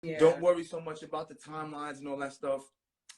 Yeah. Don't worry so much about the timelines and all that stuff.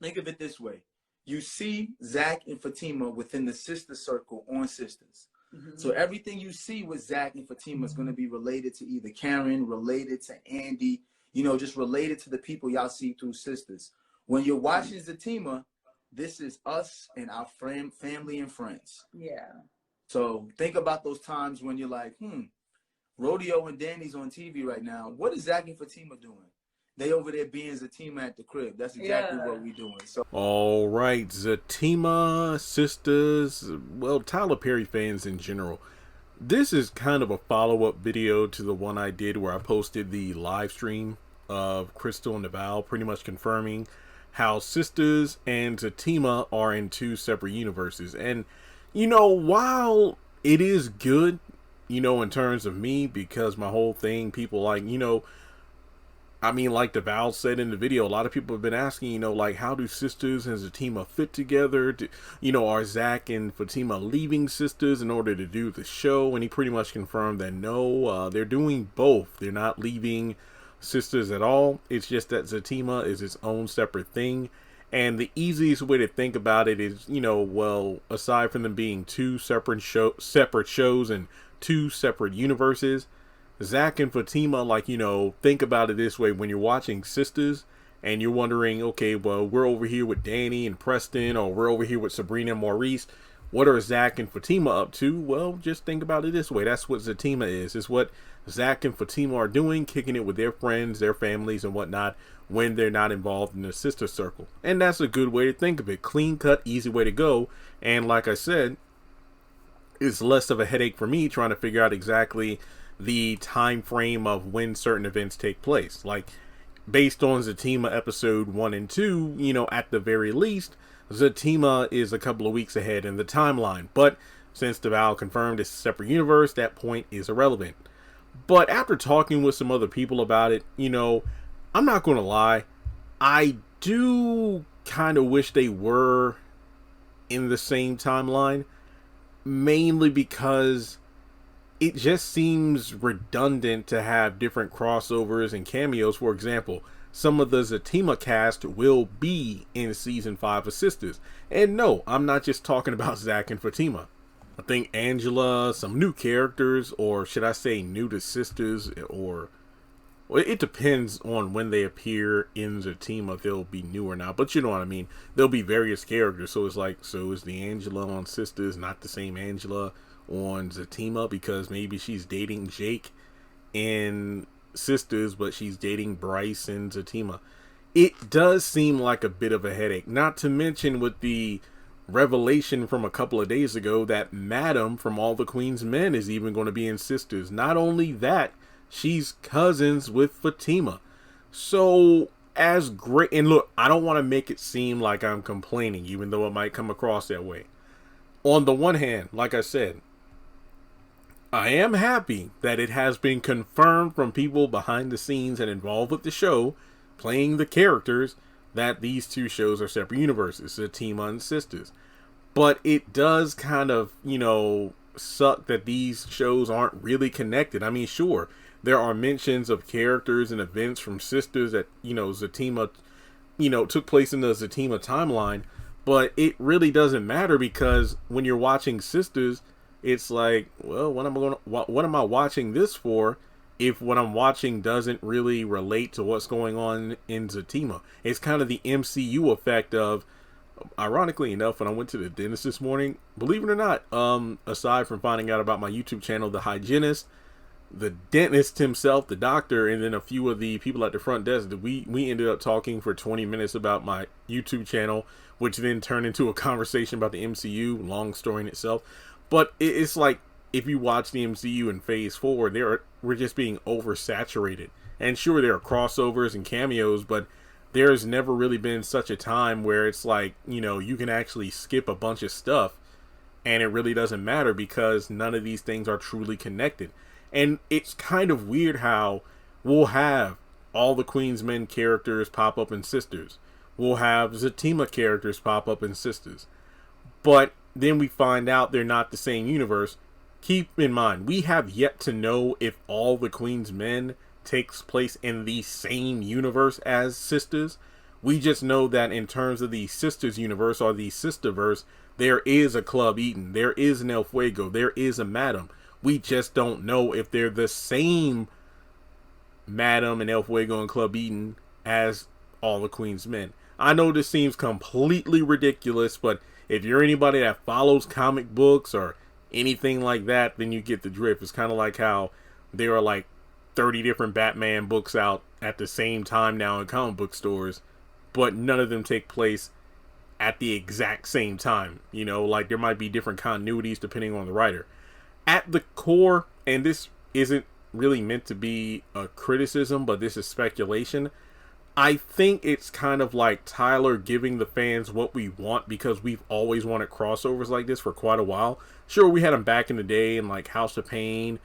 Think of it this way. You see Zach and Fatima within the sister circle on Sistas. So everything you see with Zach and Fatima is going to be related to either Karen, related to Andy, just related to the people y'all see through Sistas. When you're watching Zatima, this is us and our family and friends. Yeah. So think about those times when you're like, Rodeo and Danny's on TV right now. What is Zach and Fatima doing? They over there being Zatima at the crib. That's exactly what we doing. So, all right, Zatima, Sisters, well, Tyler Perry fans in general. This is kind of a follow-up video to the one I did where I posted the live stream of Crystal and Val pretty much confirming how Sisters and Zatima are in two separate universes. And, while it is good, in terms of me, because my whole thing, people like, like the Val said in the video, a lot of people have been asking, like, how do Sisters and Zatima fit together? Are Zach and Fatima leaving Sisters in order to do the show? And he pretty much confirmed that no, they're doing both. They're not leaving Sisters at all. It's just that Zatima is its own separate thing. And the easiest way to think about it is, aside from them being two separate shows and two separate universes, Zach and Fatima, think about it this way. When you're watching Sisters and you're wondering, okay, well, we're over here with Danny and Preston, or we're over here with Sabrina and Maurice. What are Zach and Fatima up to? Well, just think about it this way. That's what Zatima is. It's what Zach and Fatima are doing, kicking it with their friends, their families, and whatnot when they're not involved in the sister circle. And that's a good way to think of it. Clean cut, easy way to go. And like I said, it's less of a headache for me trying to figure out exactly the time frame of when certain events take place. Like, based on Zatima episode 1 and 2, at the very least, Zatima is a couple of weeks ahead in the timeline. But since Val confirmed it's a separate universe, that point is irrelevant. But after talking with some other people about it, I'm not going to lie, I do kind of wish they were in the same timeline, mainly because it just seems redundant to have different crossovers and cameos. For example, some of the Zatima cast will be in season 5 of Sisters. And no, I'm not just talking about Zach and Fatima. I think Angela, some new characters, or should I say new to Sisters, or well, it depends on when they appear in Zatima if they'll be new or not. But you know what I mean. There'll be various characters. So it's like, so is the Angela on Sisters not the same Angela on Zatima, because maybe she's dating Jake in Sisters, but she's dating Bryce in Zatima. It does seem like a bit of a headache. Not to mention with the revelation from a couple of days ago that Madam from All the Queen's Men is even going to be in Sisters. Not only that, she's cousins with Fatima. So, as great, and look, I don't want to make it seem like I'm complaining, even though it might come across that way. On the one hand, like I said, I am happy that it has been confirmed from people behind the scenes and involved with the show, playing the characters, that these two shows are separate universes, Zatima and Sisters. But it does kind of, suck that these shows aren't really connected. I mean, sure, there are mentions of characters and events from Sisters that, Zatima, took place in the Zatima timeline, but it really doesn't matter, because when you're watching Sisters, it's like, well, what am I watching this for if what I'm watching doesn't really relate to what's going on in Zatima? It's kind of the MCU effect of, ironically enough, when I went to the dentist this morning, believe it or not, aside from finding out about my YouTube channel, The Hygienist, the dentist himself, the doctor, and then a few of the people at the front desk, we ended up talking for 20 minutes about my YouTube channel, which then turned into a conversation about the MCU, long story in itself. But it's like, if you watch the MCU in Phase 4, we're just being oversaturated. And sure, there are crossovers and cameos, but there's never really been such a time where it's like, you can actually skip a bunch of stuff and it really doesn't matter, because none of these things are truly connected. And it's kind of weird how we'll have All the Queen's Men characters pop up in Sisters. We'll have Zatima characters pop up in Sisters. But then we find out they're not the same universe. Keep in mind, we have yet to know if All the Queen's Men takes place in the same universe as Sisters. We just know that in terms of the Sisters universe or the Sisterverse, there is a Club Eden, there is an El Fuego, there is a Madam. We just don't know if they're the same Madam and El Fuego and Club Eden as all the Queen's Men. I know this seems completely ridiculous, but if you're anybody that follows comic books or anything like that, then you get the drift. It's kind of like how there are like 30 different Batman books out at the same time now in comic book stores, but none of them take place at the exact same time. You know, like there might be different continuities depending on the writer. At the core, and this isn't really meant to be a criticism, but this is speculation, I think it's kind of like Tyler giving the fans what we want, because we've always wanted crossovers like this for quite a while. Sure, we had them back in the day in like House of Pain,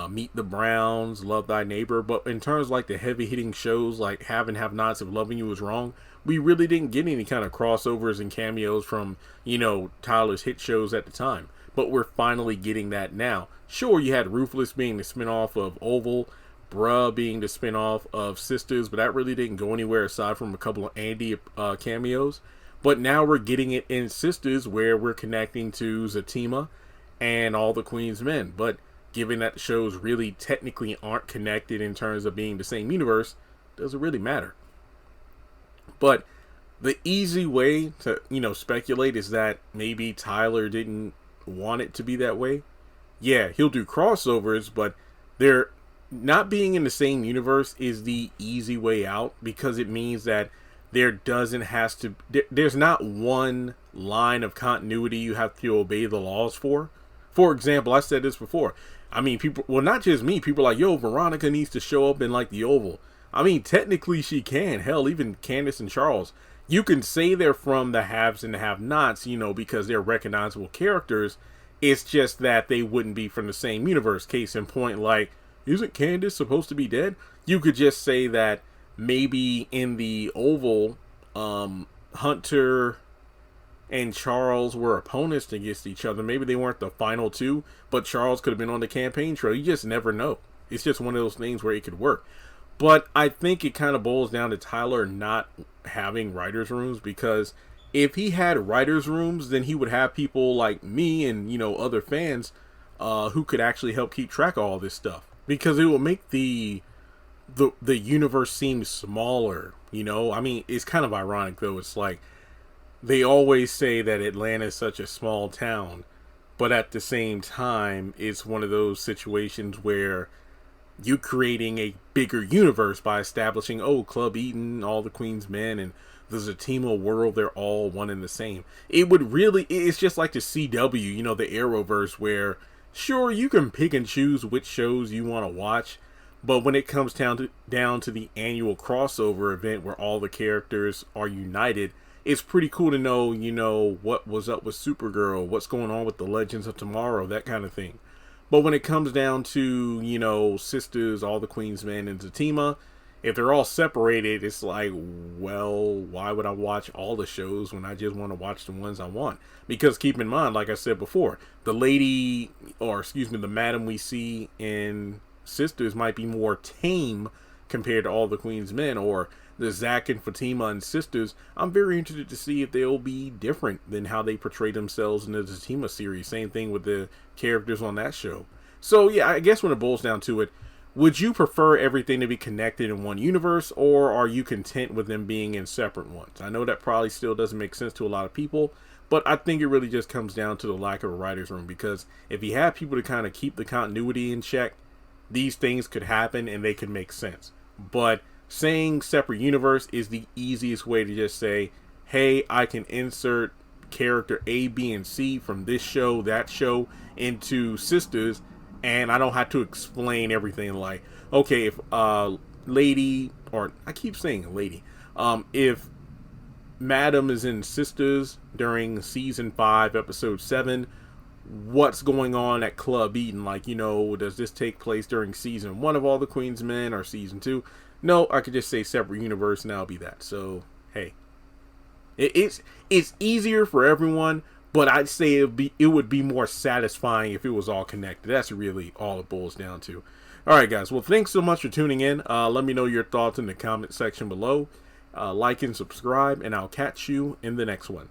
Meet the Browns, Love Thy Neighbor, but in terms of like the heavy hitting shows like Have and Have Nots, If Loving You Was Wrong, we really didn't get any kind of crossovers and cameos from, you know, Tyler's hit shows at the time. But we're finally getting that now. Sure, you had Ruthless being the spinoff of Oval, Bruh being the spinoff of Sisters, but that really didn't go anywhere aside from a couple of Andy cameos. But now we're getting it in Sisters, where we're connecting to Zatima and all the Queen's Men. But given that the shows really technically aren't connected in terms of being the same universe, doesn't really matter. But the easy way to, you know, speculate is that maybe Tyler didn't want it to be that way. Yeah, he'll do crossovers, but they're not being in the same universe is the easy way out, because it means that there's not one line of continuity you have to obey the laws for. For example, I said this before. I mean, people, well, not just me, people are like, yo, Veronica needs to show up in like the Oval. I mean, technically she can. Hell, even Candace and Charles. You can say they're from the Haves and the Have-Nots, you know, because they're recognizable characters. It's just that they wouldn't be from the same universe. Case in point, like, isn't Candace supposed to be dead? You could just say that maybe in the Oval, Hunter and Charles were opponents against each other. Maybe they weren't the final two, but Charles could have been on the campaign trail. You just never know. It's just one of those things where it could work. But I think it kind of boils down to Tyler not having writers' rooms, because if he had writers' rooms, then he would have people like me and, you know, other fans who could actually help keep track of all this stuff, because it will make the universe seem smaller. You know, I mean, it's kind of ironic though. It's like they always say that Atlanta is such a small town, but at the same time, it's one of those situations where you creating a bigger universe by establishing, oh, Club Eden, all the Queen's Men, and the Zatima world, they're all one and the same. It's just like the CW, you know, the Arrowverse, where sure, you can pick and choose which shows you want to watch, but when it comes down to the annual crossover event where all the characters are united, it's pretty cool to know, you know, what was up with Supergirl, what's going on with the Legends of Tomorrow, that kind of thing. But when it comes down to, you know, Sisters, all the Queen's Men, and Zatima, if they're all separated, it's like, well, why would I watch all the shows when I just want to watch the ones I want? Because keep in mind, like I said before, the Madam we see in Sisters might be more tame compared to all the Queen's Men, or the Zach and Fatima and Sisters. I'm very interested to see if they'll be different than how they portray themselves in the Zatima series. Same thing with the characters on that show. So yeah, I guess when it boils down to it, would you prefer everything to be connected in one universe, or are you content with them being in separate ones? I know that probably still doesn't make sense to a lot of people, but I think it really just comes down to the lack of a writer's room, because if you have people to kind of keep the continuity in check, these things could happen and they could make sense. But saying separate universe is the easiest way to just say, hey, I can insert character A, B, and C from this show, that show into Sisters, and I don't have to explain everything. Like, okay, if lady, or I keep saying lady, if Madam is in Sisters during season 5, episode 7, what's going on at Club Eden? Like, you know, does this take place during season 1 of All the Queen's Men, or season 2? No, I could just say separate universe and that'll be that. So, hey, it's easier for everyone, but I'd say it would be more satisfying if it was all connected. That's really all it boils down to. All right, guys. Well, thanks so much for tuning in. Let me know your thoughts in the comment section below. Like and subscribe, and I'll catch you in the next one.